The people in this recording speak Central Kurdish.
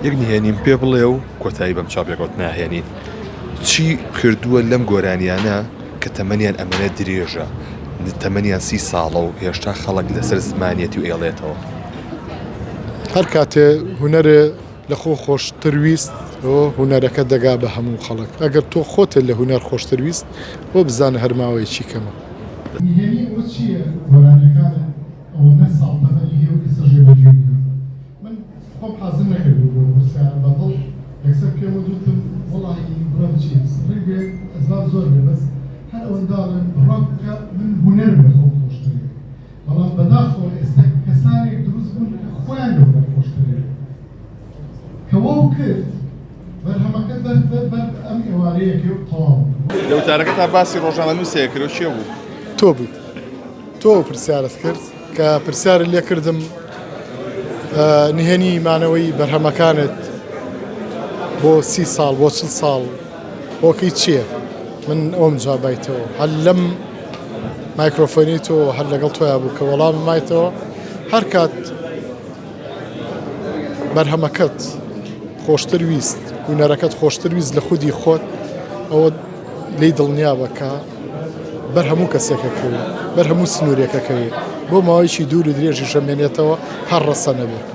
یەک نهێنیم پێ بڵێ و کۆتایی بەم چاپێکەوت ناهێنین. چی کردووە لەم گۆرانیانە کە تەمەنیان ئەمەنە درێژە، تەمەنیان 30 ساڵە و هێشتا خەڵک لەسەر زمانیەتی و ئێڵێتەوە؟ هەر کاتێ هوەرێ لە خۆ خۆشترویست هوەرەکە دەگا بە هەموو خەڵک. ئەگەر تۆ خۆتە لە هوەر خۆشترویست بۆ بزانە هەرماوەیەکی کەمە. نهێنی ئەوە چییە؟ گۆرانیەکانە ئەوەندە ساڵ تەمەنی هەیە و ئێستا ژێبەجێ من خۆم حەزم نەکردبوو بۆ پرسیار بەدڵ یەکسەر پێم وتم وەڵی بڕم چی ڕێک بێت ئەسباب زۆر بێ بەس هەر ئەوەنداڵن ڕۆکە من هوەرم لە خۆم خۆشترێ بەڵام بەداخەوە ئێستا کەسانێک دروست بوون خۆیان لە هوەر خۆشترێ کەوا و کرد بەرهەمەکە بەر ئەم ئێوارەیەکی و تەواو لە وتارەکە تا باسی ڕۆژنامەنووسەیە کرد و چێ بوو؟ تۆ بوویت تۆ پرسیارت کرد کە پرسیارت لێ کردم نهێنی مانەوەی بەرهەمەکانت بۆ 30 ساڵ بۆ 40 ساڵ بۆکەی چییە؟ من ئەوم جوابایتەوە هەر لەم مایکرۆفۆنی تۆ هەر لەگەڵ تۆیا بوو کە وەڵام مایتەوە هەر کات بەرهەمەکەت خۆشترویست هوەرەکەت خۆشترویست لە خودی خۆت ئەوە لی دڵنیا بکە بەر هەموو کەسێکەکەوی بەر هەموو سنوورێکەکەوی بۆ ماوەیەکی دوور و درێژی شەمێنێتەوە هەر ڕەسە نەبێت.